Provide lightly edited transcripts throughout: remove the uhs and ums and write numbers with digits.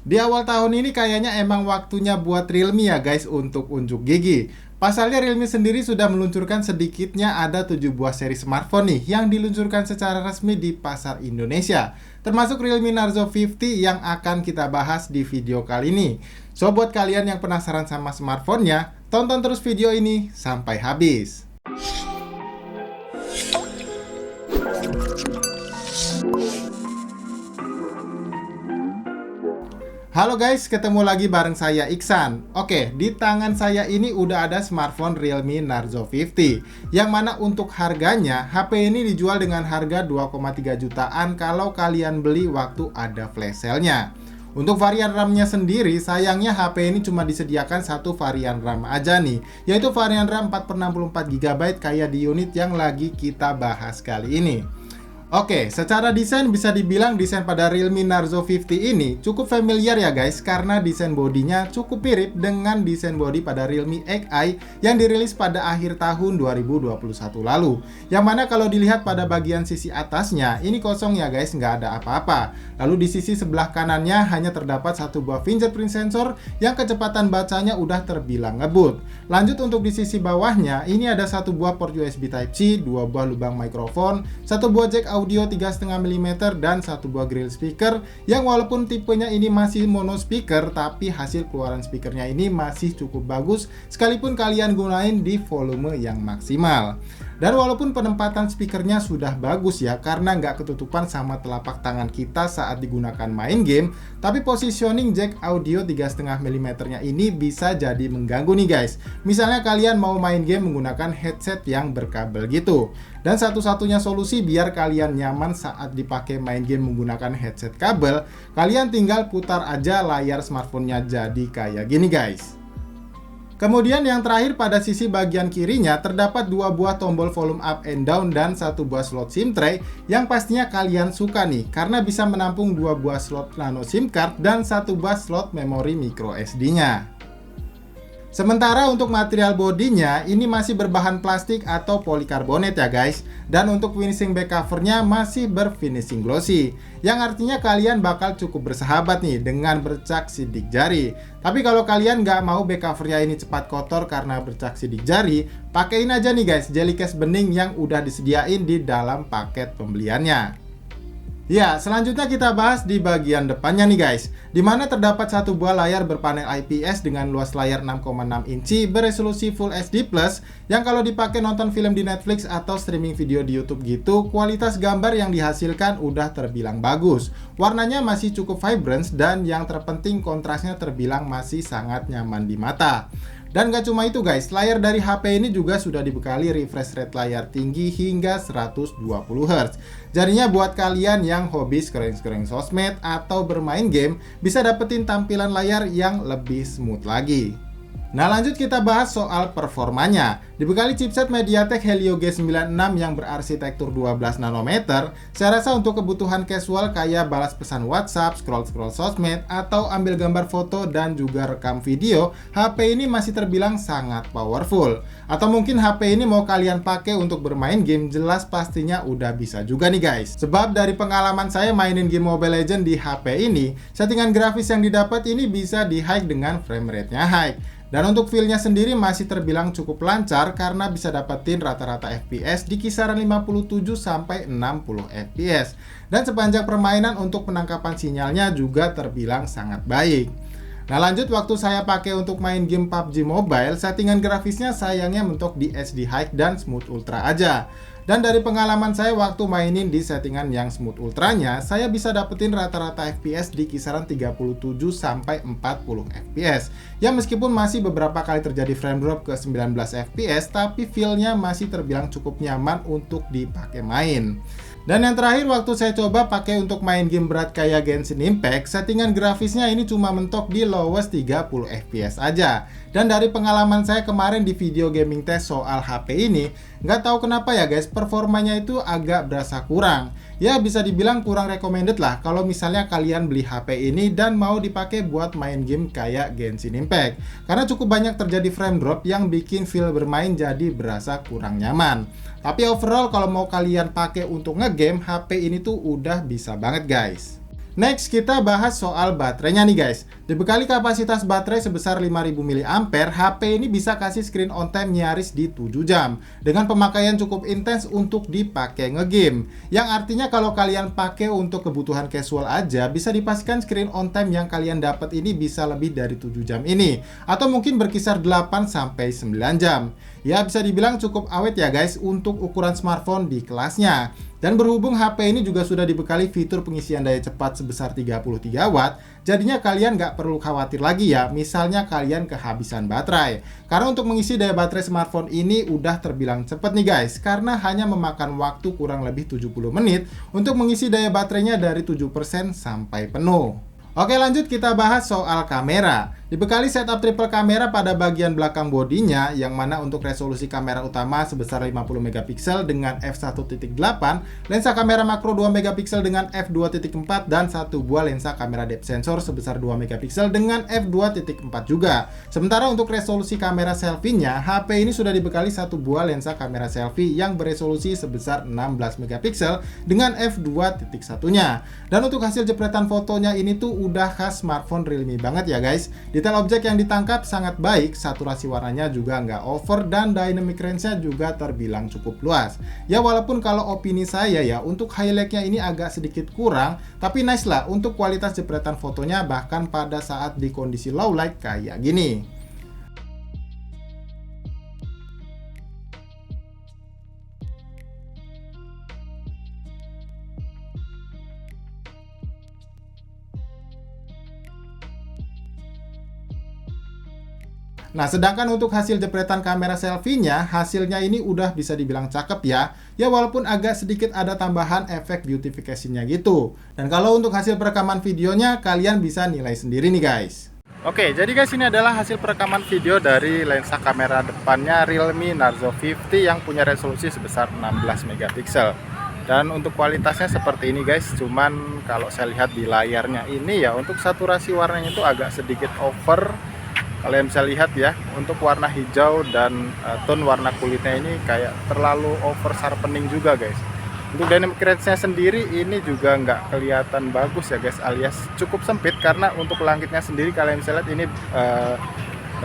Di awal tahun ini kayaknya emang waktunya buat Realme ya guys untuk unjuk gigi. Pasalnya Realme sendiri sudah meluncurkan sedikitnya ada 7 buah seri smartphone nih yang diluncurkan secara resmi di pasar Indonesia. Termasuk Realme Narzo 50 yang akan kita bahas di video kali ini. So buat kalian yang penasaran sama smartphone-nya, tonton terus video ini sampai habis. Halo guys, ketemu lagi bareng saya Iksan. Oke, di tangan saya ini udah ada smartphone Realme Narzo 50. Yang mana untuk harganya, HP ini dijual dengan harga 2,3 jutaan kalau kalian beli waktu ada flash sale-nya. Untuk varian RAM-nya sendiri, sayangnya HP ini cuma disediakan satu varian RAM aja nih, yaitu varian RAM 464GB kayak di unit yang lagi kita bahas kali ini. Oke, secara desain bisa dibilang desain pada Realme Narzo 50 ini cukup familiar ya guys, karena desain bodinya cukup mirip dengan desain body pada Realme XI yang dirilis pada akhir tahun 2021 lalu. Yang mana kalau dilihat pada bagian sisi atasnya, ini kosong ya guys, nggak ada apa-apa. Lalu di sisi sebelah kanannya hanya terdapat satu buah fingerprint sensor yang kecepatan bacanya udah terbilang ngebut. Lanjut untuk di sisi bawahnya, ini ada satu buah port USB Type-C, dua buah lubang mikrofon, satu buah jack audio 3,5 mm dan satu buah grill speaker yang walaupun tipenya ini masih mono speaker, tapi hasil keluaran speakernya ini masih cukup bagus sekalipun kalian gunain di volume yang maksimal. Dan walaupun penempatan speakernya sudah bagus ya, karena nggak ketutupan sama telapak tangan kita saat digunakan main game, tapi positioning jack audio 3,5 mm nya ini bisa jadi mengganggu nih guys. Misalnya kalian mau main game menggunakan headset yang berkabel gitu. Dan satu-satunya solusi biar kalian nyaman saat dipakai main game menggunakan headset kabel, kalian tinggal putar aja layar smartphone-nya jadi kayak gini guys. Kemudian yang terakhir pada sisi bagian kirinya terdapat dua buah tombol volume up and down dan satu buah slot SIM tray yang pastinya kalian suka nih karena bisa menampung dua buah slot nano SIM card dan satu buah slot memori micro SD-nya. Sementara untuk material bodinya ini masih berbahan plastik atau polikarbonat ya guys. Dan untuk finishing back covernya masih berfinishing glossy, yang artinya kalian bakal cukup bersahabat nih dengan bercak sidik jari. Tapi kalau kalian nggak mau back covernya ini cepat kotor karena bercak sidik jari, pakein aja nih guys jelly case bening yang udah disediain di dalam paket pembeliannya. Ya, selanjutnya kita bahas di bagian depannya nih guys, dimana terdapat satu buah layar berpanel IPS dengan luas layar 6,6 inci beresolusi Full HD+, yang kalau dipakai nonton film di Netflix atau streaming video di YouTube gitu, kualitas gambar yang dihasilkan udah terbilang bagus. Warnanya masih cukup vibrant dan yang terpenting kontrasnya terbilang masih sangat nyaman di mata. Dan gak cuma itu guys, layar dari HP ini juga sudah dibekali refresh rate layar tinggi hingga 120Hz. Jadinya buat kalian yang hobi scrolling-scrolling sosmed atau bermain game, bisa dapetin tampilan layar yang lebih smooth lagi. Nah lanjut kita bahas soal performanya. Dibekali chipset MediaTek Helio G96 yang berarsitektur 12 nanometer, saya rasa untuk kebutuhan casual kayak balas pesan WhatsApp, scroll-scroll sosmed, atau ambil gambar foto dan juga rekam video, HP ini masih terbilang sangat powerful. Atau mungkin HP ini mau kalian pakai untuk bermain game, jelas pastinya udah bisa juga nih guys. Sebab dari pengalaman saya mainin game Mobile Legends di HP ini, settingan grafis yang didapat ini bisa di-high dengan frame rate-nya high. Dan untuk feel-nya sendiri masih terbilang cukup lancar karena bisa dapetin rata-rata FPS di kisaran 57-60 FPS. Dan sepanjang permainan untuk penangkapan sinyalnya juga terbilang sangat baik. Nah lanjut, waktu saya pakai untuk main game PUBG Mobile, settingan grafisnya sayangnya mentok di SD High dan Smooth Ultra aja. Dan dari pengalaman saya waktu mainin di settingan yang Smooth Ultranya, saya bisa dapetin rata-rata FPS di kisaran 37-40 FPS. Ya meskipun masih beberapa kali terjadi frame drop ke 19 FPS, tapi feel-nya masih terbilang cukup nyaman untuk dipakai main. Dan yang terakhir, waktu saya coba pakai untuk main game berat kayak Genshin Impact, settingan grafisnya ini cuma mentok di lowest 30 FPS aja. Dan dari pengalaman saya kemarin di video gaming test soal HP ini, nggak tahu kenapa ya guys, performanya itu agak berasa kurang. Ya bisa dibilang kurang recommended lah kalau misalnya kalian beli HP ini dan mau dipakai buat main game kayak Genshin Impact. Karena cukup banyak terjadi frame drop yang bikin feel bermain jadi berasa kurang nyaman. Tapi overall kalau mau kalian pakai untuk ngegame, HP ini tuh udah bisa banget guys. Next, kita bahas soal baterainya nih guys. Dibekali kapasitas baterai sebesar 5000 mAh, HP ini bisa kasih screen on time nyaris di 7 jam dengan pemakaian cukup intens untuk dipakai ngegame. Yang artinya kalau kalian pakai untuk kebutuhan casual aja, bisa dipastikan screen on time yang kalian dapat ini bisa lebih dari 7 jam ini, atau mungkin berkisar 8 sampai 9 jam. Ya, bisa dibilang cukup awet ya guys untuk ukuran smartphone di kelasnya. Dan berhubung HP ini juga sudah dibekali fitur pengisian daya cepat sebesar 33 watt, jadinya kalian nggak perlu khawatir lagi ya, misalnya kalian kehabisan baterai. Karena untuk mengisi daya baterai smartphone ini udah terbilang cepat nih guys, karena hanya memakan waktu kurang lebih 70 menit untuk mengisi daya baterainya dari 7% sampai penuh. Oke, lanjut kita bahas soal kamera. Dibekali setup triple kamera pada bagian belakang bodinya, yang mana untuk resolusi kamera utama sebesar 50 megapiksel dengan f1.8, lensa kamera makro 2 megapiksel dengan f2.4, dan satu buah lensa kamera depth sensor sebesar 2 megapiksel dengan f2.4 juga. Sementara untuk resolusi kamera selfie-nya, HP ini sudah dibekali satu buah lensa kamera selfie yang beresolusi sebesar 16 megapiksel dengan f2.1-nya. Dan untuk hasil jepretan fotonya ini tuh udah khas smartphone Realme banget ya guys. Detail objek yang ditangkap sangat baik, saturasi warnanya juga nggak over, dan dynamic range-nya juga terbilang cukup luas. Ya walaupun kalau opini saya ya, untuk highlight-nya ini agak sedikit kurang, tapi nice lah untuk kualitas jepretan fotonya bahkan pada saat di kondisi low light kayak gini. Nah, sedangkan untuk hasil jepretan kamera selfie-nya, hasilnya ini udah bisa dibilang cakep ya. Ya walaupun agak sedikit ada tambahan efek beautification-nya gitu. Dan kalau untuk hasil perekaman videonya, kalian bisa nilai sendiri nih guys. Oke, jadi guys ini adalah hasil perekaman video dari lensa kamera depannya Realme Narzo 50 yang punya resolusi sebesar 16 megapiksel. Dan untuk kualitasnya seperti ini guys, cuman kalau saya lihat di layarnya ini ya, untuk saturasi warnanya itu agak sedikit over. Kalian bisa lihat ya, untuk warna hijau dan tone warna kulitnya ini kayak terlalu over sharpening juga guys. Untuk dynamic range-nya sendiri ini juga nggak kelihatan bagus ya guys, alias cukup sempit, karena untuk langitnya sendiri kalian bisa lihat ini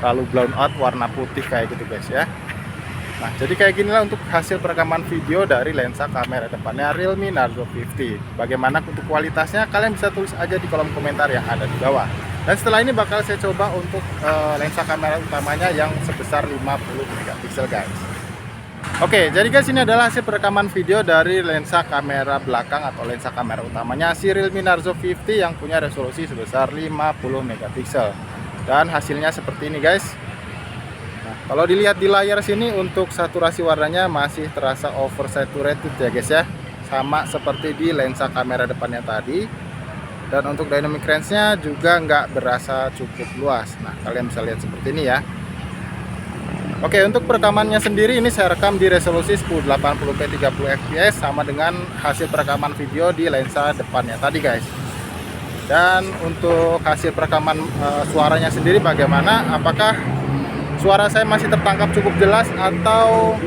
terlalu blown out warna putih kayak gitu guys ya. Nah, jadi kayak ginilah untuk hasil perekaman video dari lensa kamera depannya Realme Narzo 50. Bagaimana untuk kualitasnya, kalian bisa tulis aja di kolom komentar yang ada di bawah. Dan setelah ini bakal saya coba untuk lensa kamera utamanya yang sebesar 50 megapiksel guys. Oke, jadi guys ini adalah hasil perekaman video dari lensa kamera belakang atau lensa kamera utamanya si Realme Narzo 50 yang punya resolusi sebesar 50 megapiksel. Dan hasilnya seperti ini guys. Nah, kalau dilihat di layar sini untuk saturasi warnanya masih terasa oversaturated ya guys ya. Sama seperti di lensa kamera depannya tadi. Dan untuk dynamic range-nya juga nggak berasa cukup luas. Nah, kalian bisa lihat seperti ini ya. Oke, untuk perekamannya sendiri ini saya rekam di resolusi 1080p 30fps sama dengan hasil perekaman video di lensa depannya tadi guys. Dan untuk hasil perekaman suaranya sendiri bagaimana? Apakah suara saya masih tertangkap cukup jelas atau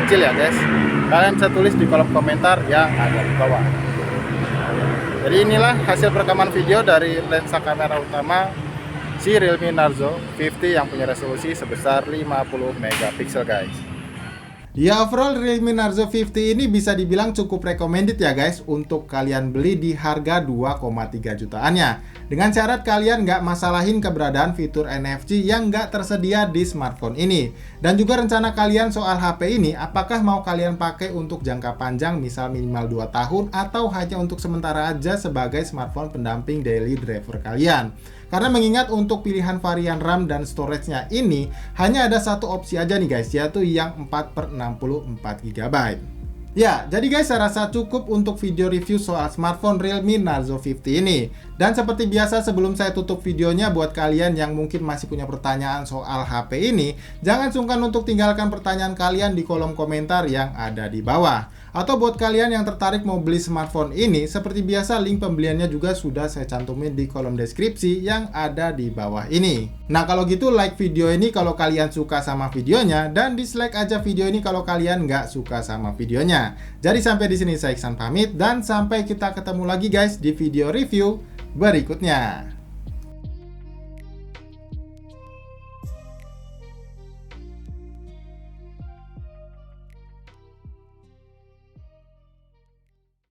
kecil ya guys? Kalian bisa tulis di kolom komentar yang ada di bawah. Jadi inilah hasil perekaman video dari lensa kamera utama si Realme Narzo 50 yang punya resolusi sebesar 50 megapiksel guys. Ya, overall Realme Narzo 50 ini bisa dibilang cukup recommended ya guys untuk kalian beli di harga 2,3 jutaannya. Dengan syarat kalian nggak masalahin keberadaan fitur NFC yang nggak tersedia di smartphone ini. Dan juga rencana kalian soal HP ini, apakah mau kalian pakai untuk jangka panjang misal minimal 2 tahun atau hanya untuk sementara aja sebagai smartphone pendamping daily driver kalian. Karena mengingat untuk pilihan varian RAM dan storage-nya ini hanya ada satu opsi aja nih guys, yaitu yang 4/64 GB. Ya, jadi guys saya rasa cukup untuk video review soal smartphone Realme Narzo 50 ini. Dan seperti biasa sebelum saya tutup videonya, buat kalian yang mungkin masih punya pertanyaan soal HP ini, jangan sungkan untuk tinggalkan pertanyaan kalian di kolom komentar yang ada di bawah. Atau buat kalian yang tertarik mau beli smartphone ini, seperti biasa link pembeliannya juga sudah saya cantumin di kolom deskripsi yang ada di bawah ini. Nah kalau gitu like video ini kalau kalian suka sama videonya, dan dislike aja video ini kalau kalian nggak suka sama videonya. Jadi sampai di sini saya Iksan pamit, dan sampai kita ketemu lagi guys di video review berikutnya.